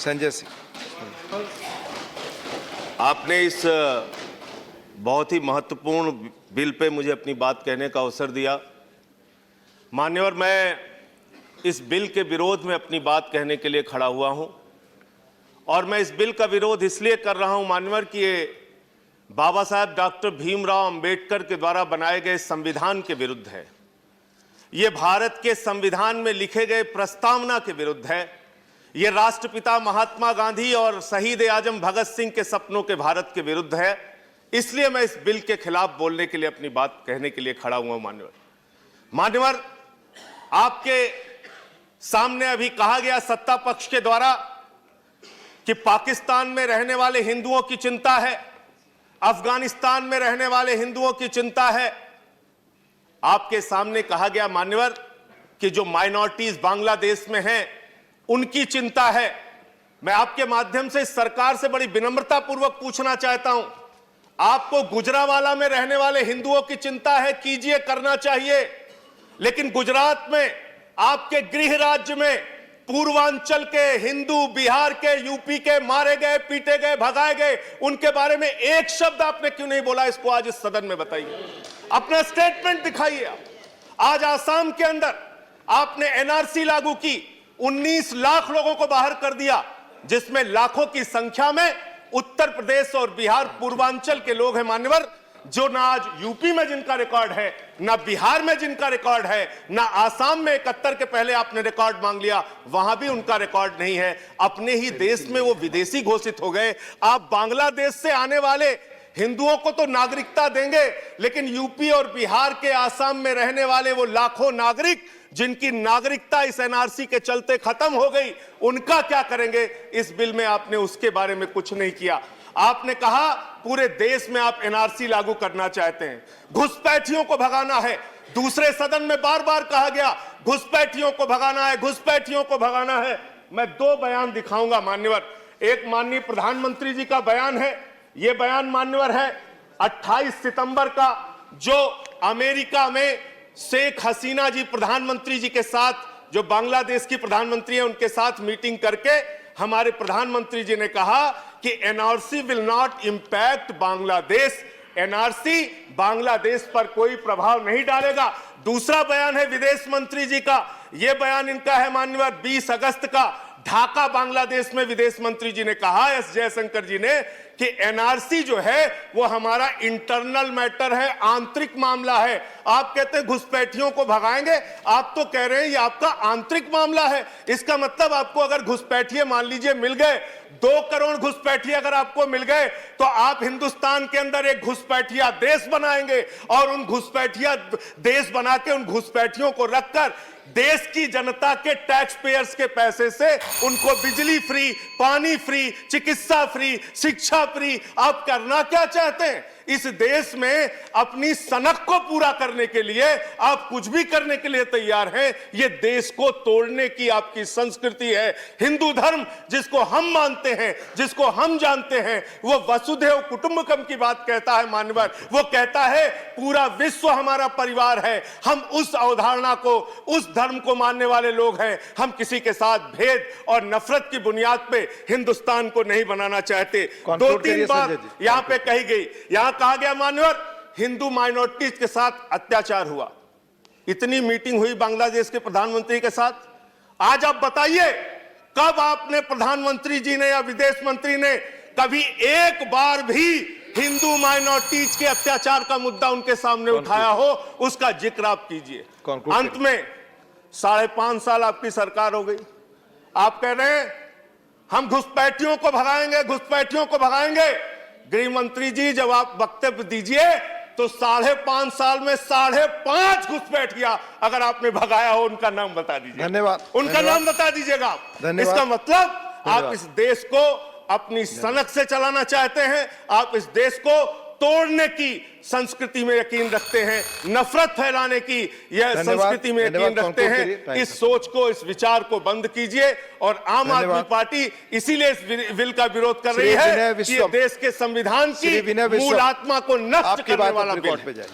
संजय सिंह। आपने इस बहुत ही महत्वपूर्ण बिल पे मुझे अपनी बात कहने का अवसर दिया। मान्यवर, मैं इस बिल के विरोध में अपनी बात कहने के लिए खड़ा हुआ हूं और मैं इस बिल का विरोध इसलिए कर रहा हूं मान्यवर कि ये बाबा साहब डॉक्टर भीमराव अंबेडकर के द्वारा बनाए गए संविधान के विरुद्ध है। ये भारत के संविधान में लिखे गए प्रस्तावना के विरुद्ध है। ये राष्ट्रपिता महात्मा गांधी और शहीद आजम भगत सिंह के सपनों के भारत के विरुद्ध है। इसलिए मैं इस बिल के खिलाफ बोलने के लिए, अपनी बात कहने के लिए खड़ा हुआ हूं। मान्यवर, आपके सामने अभी कहा गया सत्ता पक्ष के द्वारा कि पाकिस्तान में रहने वाले हिंदुओं की चिंता है, अफगानिस्तान में रहने वाले हिंदुओं की चिंता है। आपके सामने कहा गया मान्यवर कि जो माइनॉरिटीज बांग्लादेश में हैं उनकी चिंता है। मैं आपके माध्यम से सरकार से बड़ी विनम्रता पूर्वक पूछना चाहता हूं, आपको गुजरांवाला में रहने वाले हिंदुओं की चिंता है, कीजिए, करना चाहिए, लेकिन गुजरात में, आपके गृह राज्य में पूर्वांचल के हिंदू, बिहार के, यूपी के मारे गए, पीटे गए, भगाए गए, उनके बारे में एक शब्द आपने क्यों नहीं बोला? इसको आज इस सदन में बताइए, अपना स्टेटमेंट दिखाइए। आज आसाम के अंदर आपने एनआरसी लागू की, 19 लाख लोगों को बाहर कर दिया, जिसमें लाखों की संख्या में उत्तर प्रदेश और बिहार पूर्वांचल के लोग हैं मान्यवर, जो ना आज यूपी में जिनका रिकॉर्ड है, ना बिहार में जिनका रिकॉर्ड है, ना आसाम में 71 के पहले आपने रिकॉर्ड मांग लिया, वहां भी उनका रिकॉर्ड नहीं है। अपने ही देश में वो विदेशी घोषित हो गए। आप बांग्लादेश से आने वाले हिंदुओं को तो नागरिकता देंगे, लेकिन यूपी और बिहार के, आसाम में रहने वाले वो लाखों नागरिक जिनकी नागरिकता इस एनआरसी के चलते खत्म हो गई, उनका क्या करेंगे? इस बिल में आपने उसके बारे में कुछ नहीं किया। आपने कहा पूरे देश में आप एनआरसी लागू करना चाहते हैं, घुसपैठियों को भगाना है। दूसरे सदन में बार बार कहा गया घुसपैठियों को भगाना है, घुसपैठियों को भगाना है। मैं 2 बयान दिखाऊंगा मान्यवर। एक माननीय प्रधानमंत्री जी का बयान है, यह बयान मान्यवर है 28 सितंबर का, जो अमेरिका में शेख हसीना जी प्रधानमंत्री जी के साथ, जो बांग्लादेश की प्रधानमंत्री है, उनके साथ मीटिंग करके हमारे प्रधानमंत्री जी ने कहा कि NRC will not impact Bangladesh, NRC Bangladesh पर कोई प्रभाव नहीं डालेगा। दूसरा बयान है विदेश मंत्री जी का, यह बयान इनका है माननीय 20 अगस्त का, ढाका बांग्लादेश में विदेश मंत्री जी ने कहा, एस जयशंकर जी ने, कि एनआरसी जो है वो हमारा इंटरनल मैटर है, आंतरिक मामला है। आप कहते हैं घुसपैठियों को भगाएंगे, आप तो कह रहे हैं ये आपका आंतरिक मामला है। इसका मतलब आपको अगर घुसपैठिए मान लीजिए मिल गए, 2 करोड़ घुसपैठिए अगर आपको मिल गए, तो आप हिंदुस्तान के अंदर एक घुसपैठिया देश बनाएंगे और उन घुसपैठिया देश बना के उन घुसपैठियों को रखकर देश की जनता के टैक्स पेयर्स के पैसे से उनको बिजली फ्री, पानी फ्री, चिकित्सा फ्री, शिक्षा फ्री। आप करना क्या चाहते हैं? इस देश में अपनी सनक को पूरा करने के लिए आप कुछ भी करने के लिए तैयार हैं। यह देश को तोड़ने की आपकी संस्कृति है। हिंदू धर्म जिसको हम मानते हैं, जिसको हम जानते हैं, वो वसुधैव कुटुंबकम की बात कहता है मान्यवर। वो कहता है पूरा विश्व हमारा परिवार है। हम उस अवधारणा को, उस धर्म को मानने वाले लोग हैं। हम किसी के साथ भेद और नफरत की बुनियाद पे हिंदुस्तान को नहीं बनाना चाहते। 2-3 बार यहां पे कही गई, यहां कहा गया मान्यवर हिंदू माइनॉरिटीज के साथ अत्याचार हुआ। इतनी मीटिंग हुई बांग्लादेश के प्रधानमंत्री के साथ। आज आप बताइए कब आपने, प्रधानमंत्री जी ने या विदेश मंत्री ने, कभी एक बार भी हिंदू माइनॉरिटीज के अत्याचार का मुद्दा उनके सामने उठाया हो? उसका जिक्र आप कीजिए। अंत में 5.5 साल आपकी सरकार हो गई, आप कह रहे हैं हम घुसपैठियों को भगाएंगे, घुसपैठियों को भगाएंगे। गृह मंत्री जी जब आप वक्तव्य दीजिए तो 5.5 साल में 5.5 घुसपैठिया अगर आपने भगाया हो, उनका नाम बता दीजिए। धन्यवाद। उनका नाम बता दीजिएगा आप। इसका मतलब आप इस देश को अपनी सनक से चलाना चाहते हैं, आप इस देश को तोड़ने की संस्कृति में यकीन रखते हैं, नफरत फैलाने की यह संस्कृति में यकीन रखते हैं। इस सोच को, इस विचार को बंद कीजिए। और आम आदमी पार्टी इसीलिए इस बिल का विरोध कर रही है कि देश के संविधान की मूल आत्मा को नष्ट करने वाला बिल है।